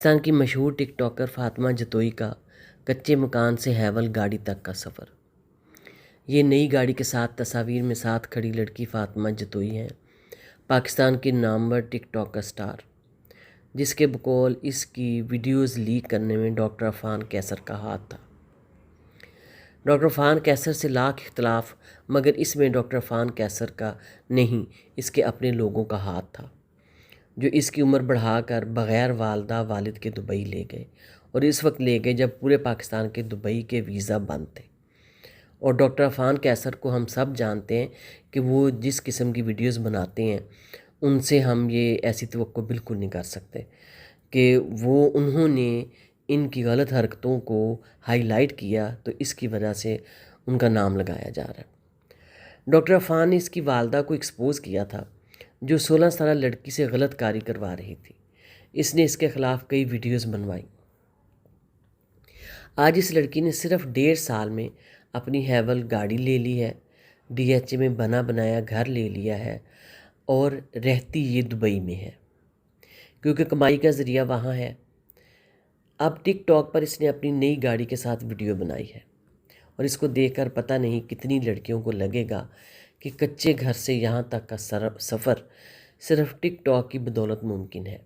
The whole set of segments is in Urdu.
پاکستان کی مشہور ٹک ٹاکر فاطمہ جتوئی کا کچے مکان سے ہیول گاڑی تک کا سفر۔ یہ نئی گاڑی کے ساتھ تصاویر میں ساتھ کھڑی لڑکی فاطمہ جتوئی ہیں، پاکستان کی نامور ٹک ٹاکر سٹار، جس کے بقول اس کی ویڈیوز لیک کرنے میں ڈاکٹر عفان قیصر کا ہاتھ تھا۔ ڈاکٹر عفان قیصر سے لاکھ اختلاف، مگر اس میں ڈاکٹر عفان قیصر کا نہیں، اس کے اپنے لوگوں کا ہاتھ تھا، جو اس کی عمر بڑھا کر بغیر والدہ والد کے دبئی لے گئے، اور اس وقت لے گئے جب پورے پاکستان کے دبئی کے ویزا بند تھے۔ اور ڈاکٹر عفان قیصر کو ہم سب جانتے ہیں کہ وہ جس قسم کی ویڈیوز بناتے ہیں، ان سے ہم یہ ایسی توقع بالکل نہیں کر سکتے کہ انہوں نے ان کی غلط حرکتوں کو ہائی لائٹ کیا تو اس کی وجہ سے ان کا نام لگایا جا رہا ہے۔ ڈاکٹر عفان نے اس کی والدہ کو ایکسپوز کیا تھا، جو 16 سالہ لڑکی سے غلط کاری کروا رہی تھی۔ اس نے اس کے خلاف کئی ویڈیوز بنوائی۔ آج اس لڑکی نے صرف 1.5 سال میں اپنی ہیول گاڑی لے لی ہے، DHA میں بنا بنایا گھر لے لیا ہے، اور رہتی یہ دبئی میں ہے، کیونکہ کمائی کا ذریعہ وہاں ہے۔ اب ٹک ٹاک پر اس نے اپنی نئی گاڑی کے ساتھ ویڈیو بنائی ہے، اور اس کو دیکھ کر پتہ نہیں کتنی لڑکیوں کو لگے گا کہ کچے گھر سے یہاں تک کا سفر صرف ٹک ٹاک کی بدولت ممکن ہے،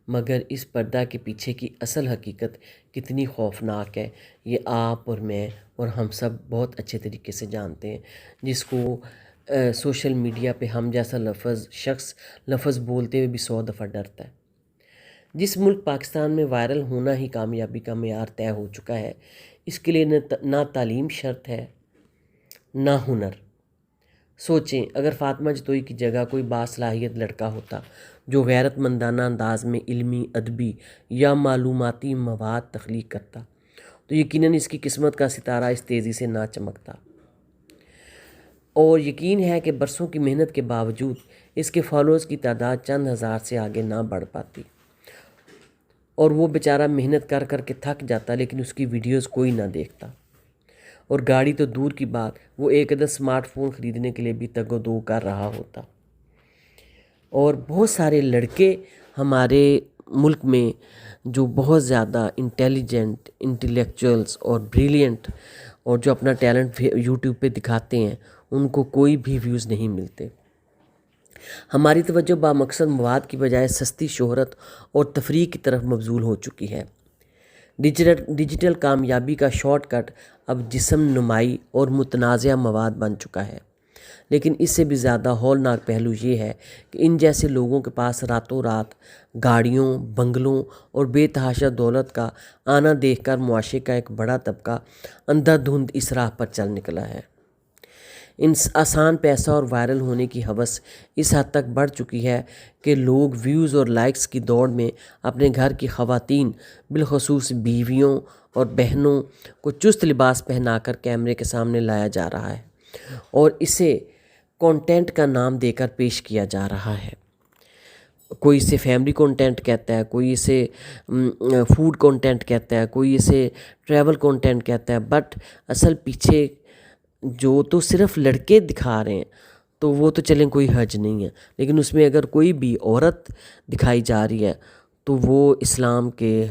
مگر اس پردہ کے پیچھے کی اصل حقیقت کتنی خوفناک ہے، یہ آپ اور میں اور ہم سب بہت اچھے طریقے سے جانتے ہیں، جس کو سوشل میڈیا پہ ہم جیسا شخص لفظ بولتے ہوئے بھی 100 دفعہ ڈرتا ہے۔ جس ملک پاکستان میں وائرل ہونا ہی کامیابی کا معیار طے ہو چکا ہے، اس کے لیے نہ تعلیم شرط ہے نہ ہنر۔ سوچیں، اگر فاطمہ جتوئی کی جگہ کوئی باصلاحیت لڑکا ہوتا جو غیرت مندانہ انداز میں علمی، ادبی یا معلوماتی مواد تخلیق کرتا، تو یقیناً اس کی قسمت کا ستارہ اس تیزی سے نہ چمکتا، اور یقین ہے کہ برسوں کی محنت کے باوجود اس کے فالوورز کی تعداد چند ہزار سے آگے نہ بڑھ پاتی، اور وہ بیچارہ محنت کر کر کے تھک جاتا، لیکن اس کی ویڈیوز کوئی نہ دیکھتا، اور گاڑی تو دور کی بات، وہ ایک عدد سمارٹ فون خریدنے کے لیے بھی تگ و دو کر رہا ہوتا۔ اور بہت سارے لڑکے ہمارے ملک میں جو بہت زیادہ انٹیلیجنٹ، انٹلیکچوئلز اور بریلینٹ، اور جو اپنا ٹیلنٹ یوٹیوب پہ دکھاتے ہیں، ان کو کوئی بھی ویوز نہیں ملتے۔ ہماری توجہ بامقصد مواد کی بجائے سستی شہرت اور تفریح کی طرف مبذول ہو چکی ہے۔ ڈیجیٹل کامیابی کا شارٹ کٹ اب جسم نمائی اور متنازع مواد بن چکا ہے، لیکن اس سے بھی زیادہ ہولناک پہلو یہ ہے کہ ان جیسے لوگوں کے پاس راتوں رات گاڑیوں، بنگلوں اور بے تحاشا دولت کا آنا دیکھ کر معاشرے کا ایک بڑا طبقہ اندھا دھند اس راہ پر چل نکلا ہے۔ ان آسان پیسہ اور وائرل ہونے کی ہوس اس حد تک بڑھ چکی ہے کہ لوگ ویوز اور لائکس کی دوڑ میں اپنے گھر کی خواتین، بالخصوص بیویوں اور بہنوں کو چست لباس پہنا کر کیمرے کے سامنے لایا جا رہا ہے، اور اسے کنٹینٹ کا نام دے کر پیش کیا جا رہا ہے۔ کوئی اسے فیملی کنٹینٹ کہتا ہے، کوئی اسے فوڈ کنٹینٹ کہتا ہے، کوئی اسے ٹریول کنٹینٹ کہتا ہے، بٹ اصل پیچھے جو تو صرف لڑکے دکھا رہے ہیں تو وہ تو چلیں کوئی حرج نہیں ہے، لیکن اس میں اگر کوئی بھی عورت دکھائی جا رہی ہے تو وہ اسلام کے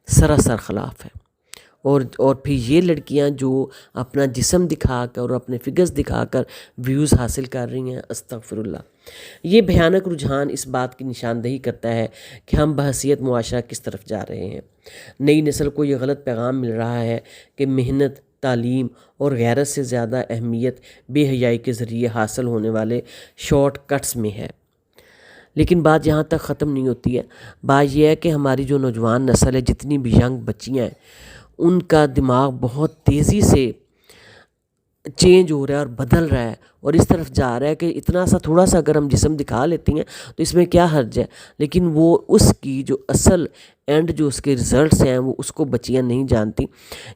سراسر خلاف ہے۔ اور پھر یہ لڑکیاں جو اپنا جسم دکھا کر اور اپنے فگرز دکھا کر ویوز حاصل کر رہی ہیں، استغفر اللہ، یہ بھیانک رجحان اس بات کی نشاندہی کرتا ہے کہ ہم بحیثیت معاشرہ کس طرف جا رہے ہیں۔ نئی نسل کو یہ غلط پیغام مل رہا ہے کہ محنت، تعلیم اور غیرت سے زیادہ اہمیت بے حیائی کے ذریعے حاصل ہونے والے شارٹ کٹس میں ہے۔ لیکن بات یہاں تک ختم نہیں ہوتی ہے۔ بات یہ ہے کہ ہماری جو نوجوان نسل ہے، جتنی بھی ینگ بچیاں ہیں، ان کا دماغ بہت تیزی سے چینج ہو رہا ہے اور بدل رہا ہے، اور اس طرف جا رہا ہے کہ اتنا سا تھوڑا سا اگر ہم جسم دکھا لیتے ہیں تو اس میں کیا حرج ہے، لیکن وہ اس کی جو اصل اینڈ جو اس کے رزلٹس ہیں وہ اس کو بچیاں نہیں جانتی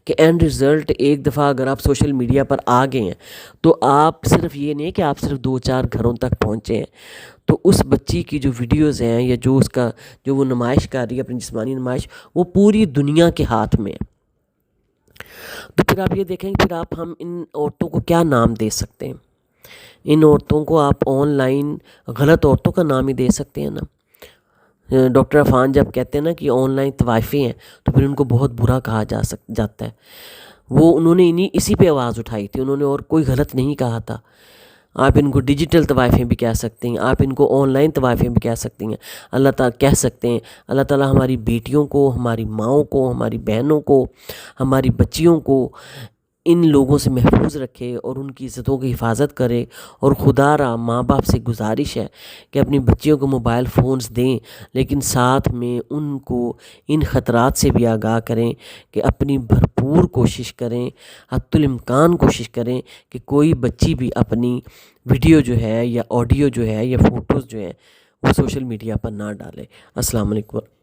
کہ اینڈ رزلٹ ایک دفعہ اگر آپ سوشل میڈیا پر آ گئے ہیں تو آپ صرف یہ نہیں کہ آپ صرف 2-4 گھروں تک پہنچے ہیں، تو اس بچی کی جو ویڈیوز ہیں یا جو وہ نمائش کر رہی ہے، اپنی جسمانی نمائش، وہ پوری دنیا کے ہاتھ میں ہے۔ تو پھر آپ یہ دیکھیں کہ پھر ہم ان عورتوں کو کیا نام دے سکتے ہیں؟ ان عورتوں کو آپ آن لائن غلط عورتوں کا نام ہی دے سکتے ہیں نا۔ ڈاکٹر عفان جب کہتے ہیں نا کہ آن لائن طوائفیں ہیں تو پھر ان کو بہت برا کہا جاتا ہے. وہ انہوں نے اسی پہ آواز اٹھائی تھی، انہوں نے اور کوئی غلط نہیں کہا تھا. آپ ان کو ڈیجیٹل طوائفیں بھی کہہ سکتے ہیں، آپ ان کو آن لائن طوائفیں بھی کہہ سکتے ہیں. اللہ تعالیٰ کہہ سکتے ہیں اللہ تعالیٰ ہماری بیٹیوں کو، ہماری ماؤں کو، ہماری بہنوں کو، ہماری بچیوں کو ان لوگوں سے محفوظ رکھے اور ان کی عزتوں کی حفاظت کرے. اور خدا را ماں باپ سے گزارش ہے کہ اپنی بچیوں کو موبائل فونز دیں، لیکن ساتھ میں ان کو ان خطرات سے بھی آگاہ کریں کہ اپنی بھرپور کوشش کریں، حتی الامکان کوشش کریں کہ کوئی بچی بھی اپنی ویڈیو جو ہے یا آڈیو جو ہے یا فوٹوز جو ہیں وہ سوشل میڈیا پر نہ ڈالے. السلام علیکم.